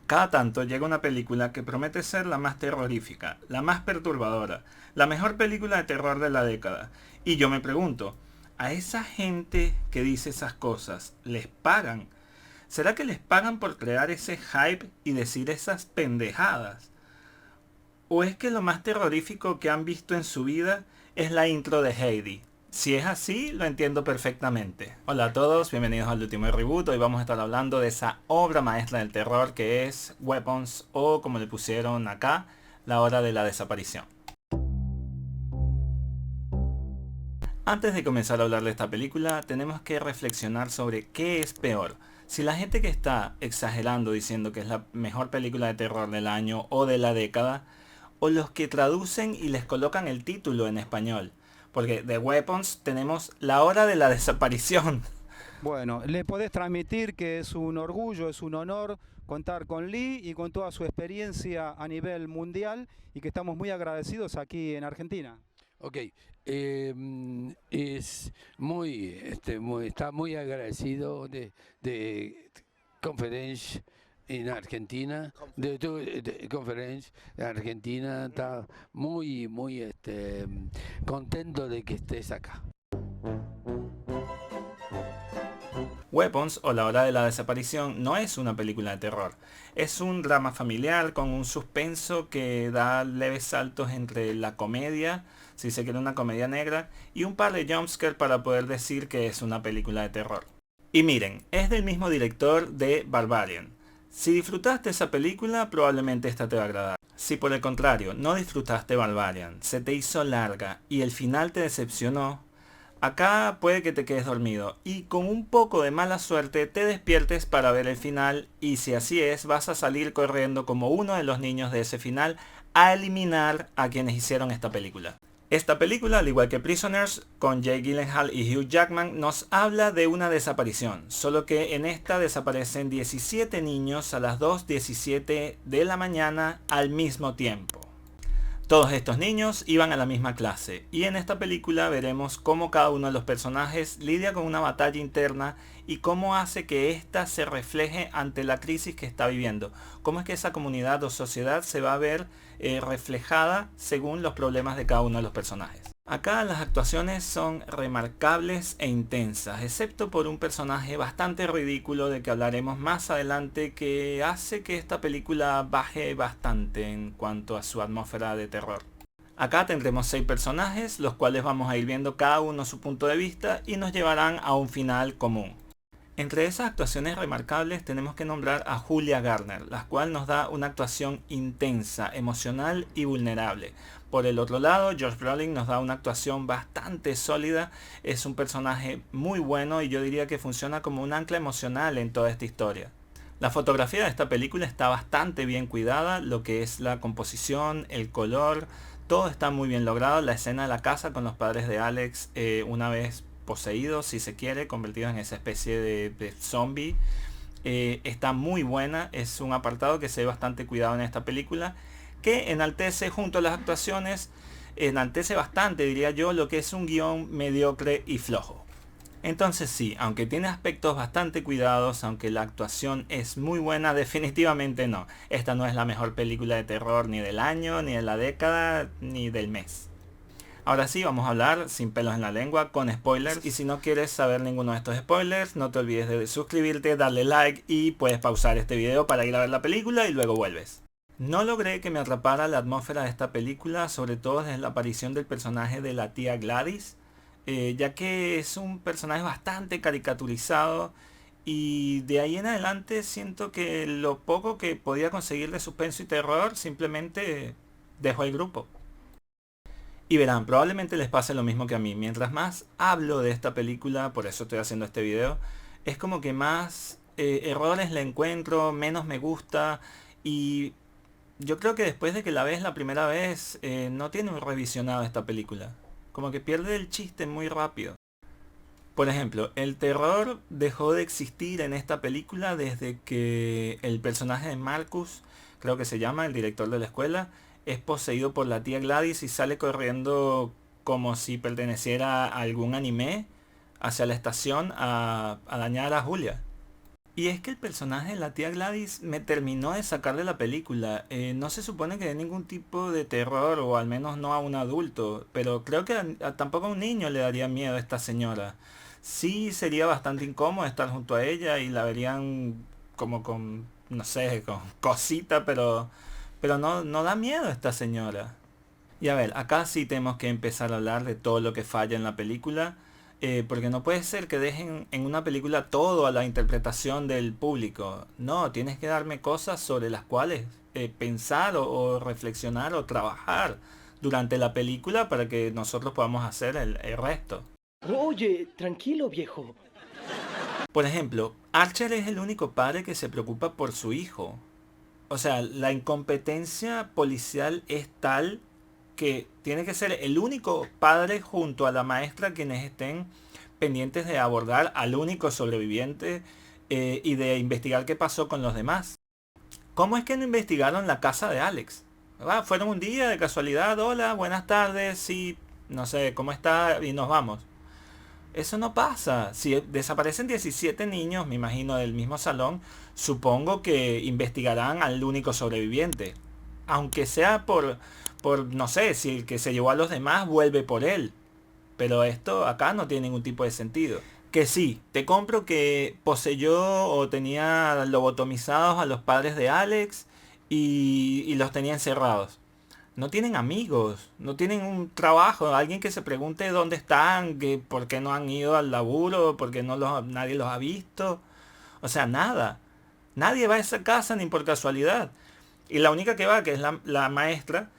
Cada tanto llega una película que promete ser la más terrorífica, la más perturbadora, la mejor película de terror de la década. Y yo me pregunto, ¿a esa gente que dice esas cosas les pagan? ¿Será que les pagan por crear ese hype y decir esas pendejadas? ¿O es que lo más terrorífico que han visto en su vida es la intro de Heidi? Si es así, lo entiendo perfectamente. Hola a todos, bienvenidos al último reboot. Hoy vamos a estar hablando de esa obra maestra del terror que es Weapons, o como le pusieron acá, La Hora de la Desaparición. Antes de comenzar a hablar de esta película, tenemos que reflexionar sobre qué es peor. Si la gente que está exagerando diciendo que es la mejor película de terror del año o de la década, o los que traducen y les colocan el título en español. Porque de Weapons tenemos La Hora de la Desaparición. Bueno, le podés transmitir que es un orgullo, es un honor contar con Lee y con toda su experiencia a nivel mundial y que estamos muy agradecidos aquí en Argentina. Ok, es está muy agradecido de Conference en Argentina, de Conference en Argentina, está muy contento de que estés acá. Weapons o La Hora de la Desaparición no es una película de terror. Es un drama familiar con un suspenso que da leves saltos entre la comedia, si se quiere una comedia negra, y un par de jumpscares para poder decir que es una película de terror. Y miren, es del mismo director de Barbarian. Si disfrutaste esa película, probablemente esta te va a agradar. Si por el contrario no disfrutaste Barbarian, se te hizo larga y el final te decepcionó, acá puede que te quedes dormido y con un poco de mala suerte te despiertes para ver el final, y si así es vas a salir corriendo como uno de los niños de ese final a eliminar a quienes hicieron esta película. Esta película, al igual que Prisoners, con Jake Gyllenhaal y Hugh Jackman, nos habla de una desaparición, solo que en esta desaparecen 17 niños a las 2:17 de la mañana al mismo tiempo. Todos estos niños iban a la misma clase, y en esta película veremos cómo cada uno de los personajes lidia con una batalla interna y cómo hace que ésta se refleje ante la crisis que está viviendo. Cómo es que esa comunidad o sociedad se va a ver reflejada según los problemas de cada uno de los personajes. Acá las actuaciones son remarcables e intensas, excepto por un personaje bastante ridículo de que hablaremos más adelante, que hace que esta película baje bastante en cuanto a su atmósfera de terror. Acá tendremos 6 personajes, los cuales vamos a ir viendo cada uno su punto de vista y nos llevarán a un final común. Entre esas actuaciones remarcables tenemos que nombrar a Julia Garner, la cual nos da una actuación intensa, emocional y vulnerable. Por el otro lado, Josh Brolin nos da una actuación bastante sólida, es un personaje muy bueno y yo diría que funciona como un ancla emocional en toda esta historia. La fotografía de esta película está bastante bien cuidada, lo que es la composición, el color, todo está muy bien logrado. La escena de la casa con los padres de Alex, una vez poseídos, si se quiere, convertidos en esa especie de zombie, está muy buena. Es un apartado que se ve bastante cuidado en esta película, que enaltece junto a las actuaciones, enaltece bastante, diría yo, lo que es un guión mediocre y flojo. Entonces sí, aunque tiene aspectos bastante cuidados, aunque la actuación es muy buena, definitivamente no. Esta no es la mejor película de terror ni del año, ni de la década, ni del mes. Ahora sí, vamos a hablar sin pelos en la lengua, con spoilers, y si no quieres saber ninguno de estos spoilers, no te olvides de suscribirte, darle like y puedes pausar este video para ir a ver la película y luego vuelves. No logré que me atrapara la atmósfera de esta película, sobre todo desde la aparición del personaje de la tía Gladys, ya que es un personaje bastante caricaturizado, y de ahí en adelante siento que lo poco que podía conseguir de suspenso y terror simplemente dejó el grupo. Y verán, probablemente les pase lo mismo que a mí. Mientras más hablo de esta película, por eso estoy haciendo este video, es como que más errores le encuentro, menos me gusta, y yo creo que después de que la ves la primera vez, no tiene un revisionado esta película. Como que pierde el chiste muy rápido. Por ejemplo, el terror dejó de existir en esta película desde que el personaje de Marcus, creo que se llama, el director de la escuela, es poseído por la tía Gladys y sale corriendo como si perteneciera a algún anime hacia la estación a dañar a Julia. Y es que el personaje de la tía Gladys me terminó de sacar de la película. No se supone que de ningún tipo de terror, o al menos no a un adulto, pero creo que tampoco a un niño le daría miedo a esta señora. Sí sería bastante incómodo estar junto a ella y la verían como con, no sé, con cosita, pero no, no da miedo a esta señora. Y a ver, acá sí tenemos que empezar a hablar de todo lo que falla en la película, porque no puede ser que dejen en una película todo a la interpretación del público. No, tienes que darme cosas sobre las cuales pensar o reflexionar o trabajar durante la película para que nosotros podamos hacer el resto. Oye, tranquilo, viejo. Por ejemplo, Archer es el único padre que se preocupa por su hijo. O sea, la incompetencia policial es tal que tiene que ser el único padre junto a la maestra quienes estén pendientes de abordar al único sobreviviente, y de investigar qué pasó con los demás. ¿Cómo es que no investigaron la casa de Alex? Ah, fueron un día de casualidad, hola, buenas tardes, sí, no sé, ¿cómo está? Y nos vamos. Eso no pasa. Si desaparecen 17 niños, me imagino, del mismo salón, supongo que investigarán al único sobreviviente. Aunque sea no sé, si el que se llevó a los demás vuelve por él. Pero esto acá no tiene ningún tipo de sentido. Que sí, te compro que poseyó o tenía lobotomizados a los padres de Alex y los tenía encerrados. No tienen amigos, no tienen un trabajo, alguien que se pregunte dónde están, que por qué no han ido al laburo, por qué nadie los ha visto. O sea, nada. Nadie va a esa casa ni por casualidad. Y la única que va, que es la maestra,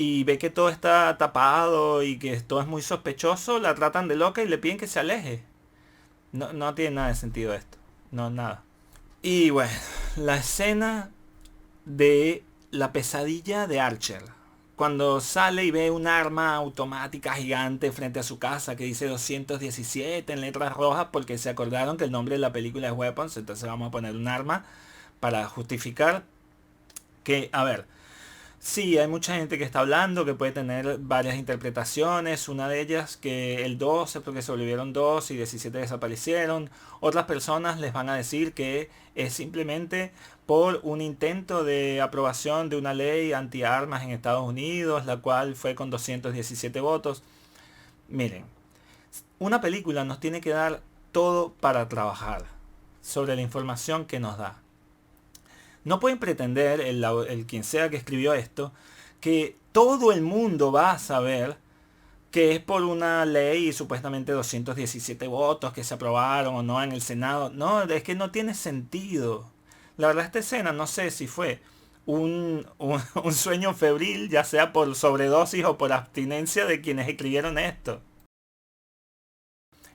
y ve que todo está tapado y que todo es muy sospechoso, la tratan de loca y le piden que se aleje. No, no tiene nada de sentido esto. No, nada. Y bueno, la escena de la pesadilla de Archer. Cuando sale y ve un arma automática gigante frente a su casa que dice 217 en letras rojas porque se acordaron que el nombre de la película es Weapons, entonces vamos a poner un arma para justificar que, a ver, sí, hay mucha gente que está hablando que puede tener varias interpretaciones. Una de ellas que el 12 porque sobrevivieron 2 y 17 desaparecieron. Otras personas les van a decir que es simplemente por un intento de aprobación de una ley antiarmas en Estados Unidos, la cual fue con 217 votos. Miren, una película nos tiene que dar todo para trabajar sobre la información que nos da. No pueden pretender, el quien sea que escribió esto, que todo el mundo va a saber que es por una ley y supuestamente 217 votos que se aprobaron o no en el Senado. No, es que no tiene sentido. La verdad, esta escena no sé si fue un sueño febril, ya sea por sobredosis o por abstinencia de quienes escribieron esto.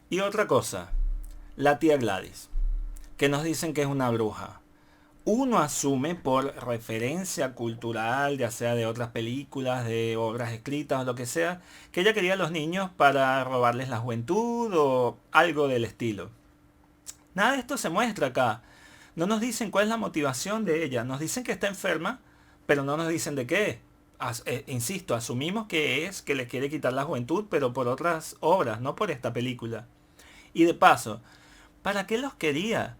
Y otra cosa, la tía Gladys, que nos dicen que es una bruja. Uno asume por referencia cultural, ya sea de otras películas, de obras escritas o lo que sea, que ella quería a los niños para robarles la juventud o algo del estilo. Nada de esto se muestra acá. No nos dicen cuál es la motivación de ella. Nos dicen que está enferma, pero no nos dicen de qué. Insisto, asumimos que es que le quiere quitar la juventud, pero por otras obras, no por esta película. Y de paso, ¿para qué los quería?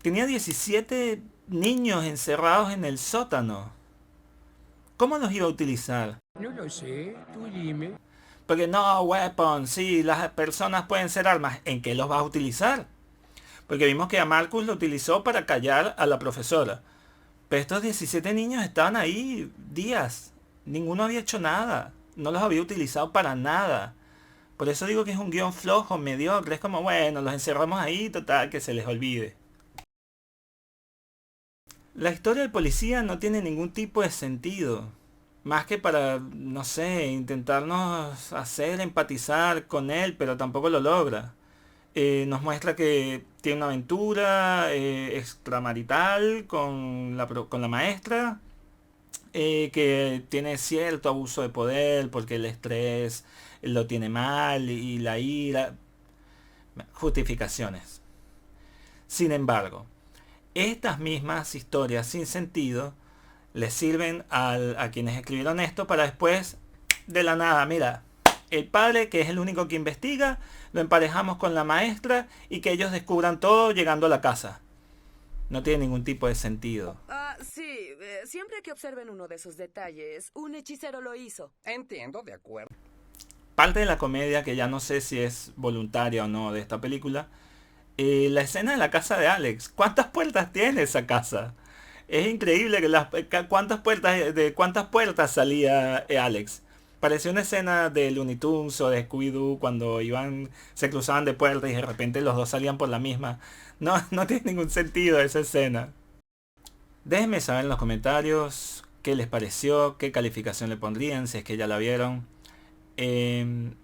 Tenía 17 niños encerrados en el sótano. ¿Cómo los iba a utilizar? No lo sé, tú dime. Porque no, weapons, sí, las personas pueden ser armas. ¿En qué los vas a utilizar? Porque vimos que a Marcus lo utilizó para callar a la profesora. Pero estos 17 niños estaban ahí días. Ninguno había hecho nada. No los había utilizado para nada. Por eso digo que es un guión flojo, mediocre. Es como, bueno, los encerramos ahí, total, que se les olvide. La historia del policía no tiene ningún tipo de sentido. Más que para, no sé, intentarnos hacer empatizar con él, pero tampoco lo logra. Nos muestra que tiene una aventura extramarital con la maestra, que tiene cierto abuso de poder porque el estrés lo tiene mal y la ira. Justificaciones. Sin embargo, estas mismas historias sin sentido les sirven a quienes escribieron esto para después, de la nada, mira, el padre, que es el único que investiga, lo emparejamos con la maestra y que ellos descubran todo llegando a la casa. No tiene ningún tipo de sentido. Sí, siempre que observen uno de esos detalles, un hechicero lo hizo. Entiendo, de acuerdo. Parte de la comedia, que ya no sé si es voluntaria o no de esta película, la escena de la casa de Alex. ¿Cuántas puertas tiene esa casa? Es increíble que de cuántas puertas salía Alex. Parecía una escena de Looney Tunes o de Scooby-Doo cuando se cruzaban de puertas y de repente los dos salían por la misma. No, no tiene ningún sentido esa escena. Déjenme saber en los comentarios qué les pareció, qué calificación le pondrían si es que ya la vieron.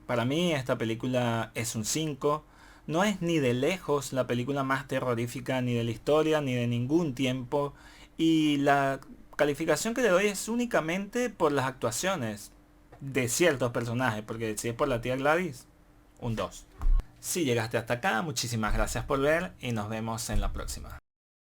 Para mí esta película es un 5. No es ni de lejos la película más terrorífica ni de la historia ni de ningún tiempo. Y la calificación que le doy es únicamente por las actuaciones de ciertos personajes. Porque si es por la tía Gladys, un 2. Si llegaste hasta acá, muchísimas gracias por ver y nos vemos en la próxima.